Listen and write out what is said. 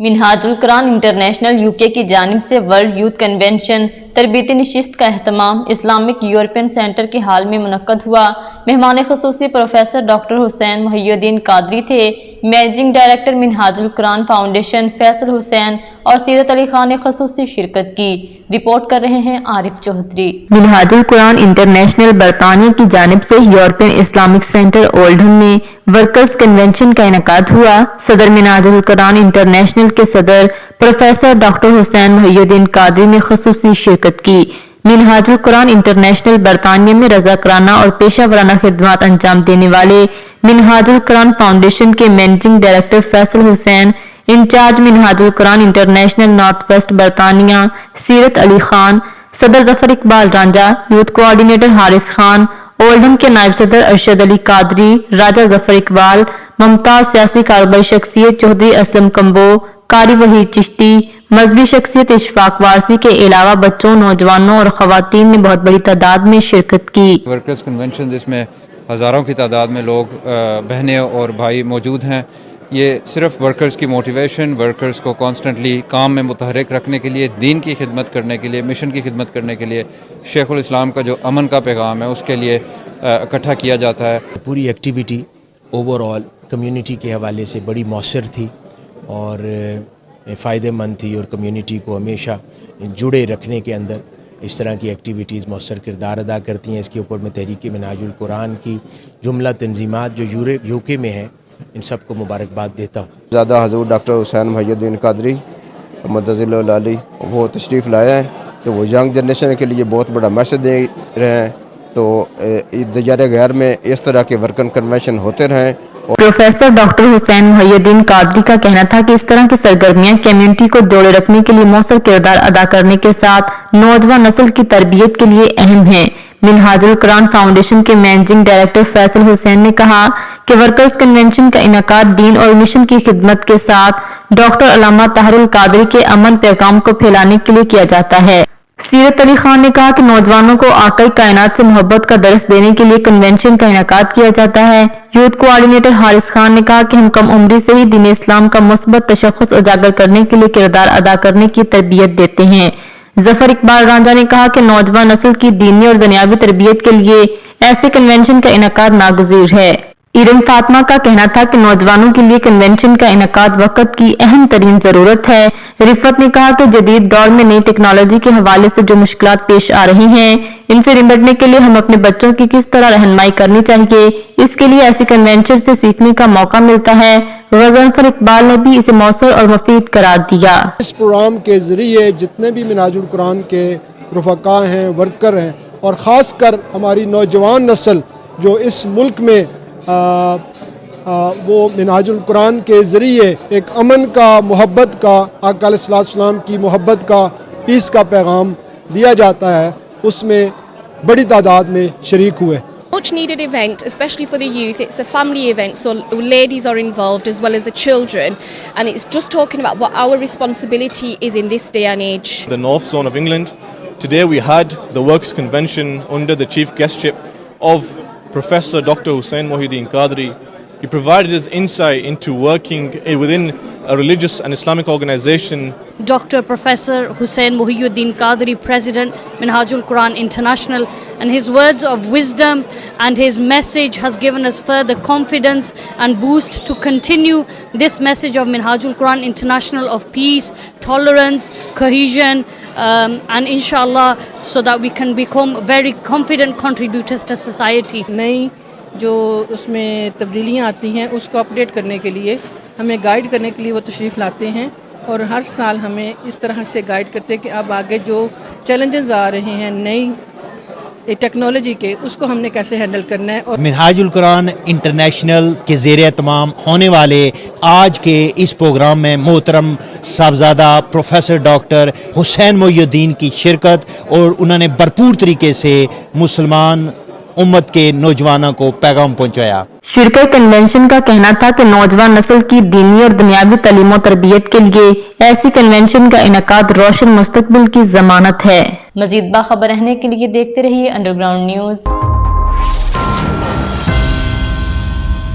منہاج القرآن international UK کی جانب سے ورلڈ یوتھ کنونشن تربیتی نشست کا اہتمام اسلامک یورپین سینٹر کے ہال میں منعقد ہوا۔ مہمان خصوصی پروفیسر ڈاکٹر حسین محی الدین قادری تھے۔ مینیجنگ ڈائریکٹر منہاج القرآن فاؤنڈیشن فیصل حسین اور سیرت علی خان نے خصوصی شرکت کی۔ رپورٹ کر رہے ہیں عارف چودھری۔ منہاج القرآن انٹرنیشنل برطانیہ کی جانب سے یورپین اسلامک سینٹر اولڈہم میں ورکرز کنونشن کا انعقاد ہوا۔ صدر منہاج القرآن انٹرنیشنل کے صدر پروفیسر ڈاکٹر حسین محی الدین قادری نے خصوصی شرکت کی۔ منہاج القرآن انٹرنیشنل برطانیہ میں رضاکارانہ اور پیشہ ورانہ خدمات انجام دینے والے منہاج القرآن فاؤنڈیشن کے مینیجنگ ڈائریکٹر فیصل حسین، انچارج منہاج القرآن انٹرنیشنل نارتھ ویسٹ برطانیہ سیرت علی خان، صدر ظفر اقبال رانجھا، یوتھ کوآرڈینیٹر حارث خان، اولڈہم کے نائب صدر ارشد علی قادری، راجہ ظفر اقبال، ممتاز سیاسی کاروباری شخصیت چودھری اسلم کمبو، قاری وحید چشتی، مذہبی شخصیت اشفاق وارثی کے علاوہ بچوں، نوجوانوں اور خواتین نے بہت بڑی تعداد میں شرکت کی۔ ورکرز کنونشن جس میں ہزاروں کی تعداد میں لوگ بہنیں اور بھائی موجود ہیں، یہ صرف ورکرز کی موٹیویشن، ورکرز کو کانسٹنٹلی کام میں متحرک رکھنے کے لیے، دین کی خدمت کرنے کے لیے، مشن کی خدمت کرنے کے لیے، شیخ الاسلام کا جو امن کا پیغام ہے اس کے لیے اکٹھا کیا جاتا ہے۔ پوری ایکٹیویٹی اوور آل کمیونٹی کے حوالے سے بڑی مؤثر تھی اور فائدہ مند تھی، اور کمیونٹی کو ہمیشہ جڑے رکھنے کے اندر اس طرح کی ایکٹیویٹیز مؤثر کردار ادا کرتی ہیں۔ اس کے اوپر میں تحریک منہاج القرآن کی جملہ تنظیمات جو UK میں ہیں، ان سب کو مبارکباد دیتا ہوں۔ زیادہ حضور ڈاکٹر حسین محی الدین قادری مدظل العالی وہ تشریف لائے ہیں، تو وہ ینگ جنریشن کے لیے بہت بڑا میسج دے رہے ہیں، تو دیار غیر میں اس طرح کے ورکن کنونشن ہوتے رہیں۔ پروفیسر ڈاکٹر حسین محی الدین قادری کا کہنا تھا کہ اس طرح کی سرگرمیاں کمیونٹی کو جوڑے رکھنے کے لیے مؤثر کردار ادا کرنے کے ساتھ نوجوان نسل کی تربیت کے لیے اہم ہیں۔ منہاج القرآن فاؤنڈیشن کے مینیجنگ ڈائریکٹر فیصل حسین نے کہا کہ ورکرز کنونشن کا انعقاد دین اور مشن کی خدمت کے ساتھ ڈاکٹر علامہ طاہر القادری کے امن پیغام کو پھیلانے کے لیے کیا جاتا ہے۔ سیرت علی خان نے کہا کہ نوجوانوں کو آقائے کائنات سے محبت کا درس دینے کے لیے کنونشن کا انعقاد کیا جاتا ہے۔ یوتھ کوآرڈینیٹر حارث خان نے کہا کہ ہم کم عمری سے ہی دین اسلام کا مثبت تشخص اجاگر کرنے کے لیے کردار ادا کرنے کی تربیت دیتے ہیں۔ ظفر اقبال رانجھا نے کہا کہ نوجوان نسل کی دینی اور دنیاوی تربیت کے لیے ایسے کنونشن کا انعقاد ناگزیر ہے۔ ایرن فاطمہ کا کہنا تھا کہ نوجوانوں کے لیے کنونشن کا انعقاد وقت کی اہم ترین ضرورت ہے۔ رفت نے کہا کہ جدید دور میں نئی ٹیکنالوجی کے حوالے سے جو مشکلات پیش آ رہی ہیں، ان سے نمٹنے کے لیے ہم اپنے بچوں کی کس طرح رہنمائی کرنی چاہیے، اس کے لیے ایسی کنونشن سے سیکھنے کا موقع ملتا ہے۔ غضنفر اقبال نے بھی اسے مؤثر اور مفید قرار دیا۔ اس پروگرام کے ذریعے جتنے بھی منہاج القرآن کے رفقا ہیں، ورکر ہیں، اور خاص کر ہماری نوجوان نسل جو اس ملک میں وہ منہاج القرآن کے ذریعے ایک امن کا، محبت کا، آقا علیہ السلام کی محبت کا، پیس کا پیغام دیا جاتا ہے، اس میں بڑی تعداد میں شریک ہوئے۔ Much needed event, especially for the youth. It's a family event, so ladies are involved as well as the children, and it's just talking about what our responsibility is in this day and age. The North Zone of England, today we had the Works Convention under the chief guestship of Professor Dr. Hussain Mohiuddin Qadri. He provided us insight into working within a religious and Islamic organization. Dr. Professor Hussain Mohiuddin Qadri, President, Minhajul Quran International, and his words of wisdom and his message has given us further confidence and boost to continue this message of Minhajul Quran International of peace, tolerance, cohesion, and inshallah so that we can become very confident contributors to society. نئی جو اس میں تبدیلیاں آتی ہیں اس کو update کرنے کے لیے، ہمیں گائیڈ کرنے کے لیے وہ تشریف لاتے ہیں، اور ہر سال ہمیں اس طرح سے گائیڈ کرتے ہیں کہ اب آگے جو چیلنجز آ رہے ہیں نئی ٹیکنالوجی کے، اس کو ہم نے کیسے ہینڈل کرنا ہے۔ اور منہاج القرآن انٹرنیشنل کے زیر اہتمام ہونے والے آج کے اس پروگرام میں محترم صاحبزادہ پروفیسر ڈاکٹر حسین محی الدین کی شرکت، اور انہوں نے بھرپور طریقے سے مسلمان امت کے نوجوانوں کو پیغام پہنچایا۔ شرکا کنونشن کا کہنا تھا کہ نوجوان نسل کی دینی اور دنیاوی تعلیم و تربیت کے لیے ایسی کنونشن کا انعقاد روشن مستقبل کی ضمانت ہے۔ مزید باخبر رہنے کے لیے دیکھتے رہیے انڈر گراؤنڈ نیوز۔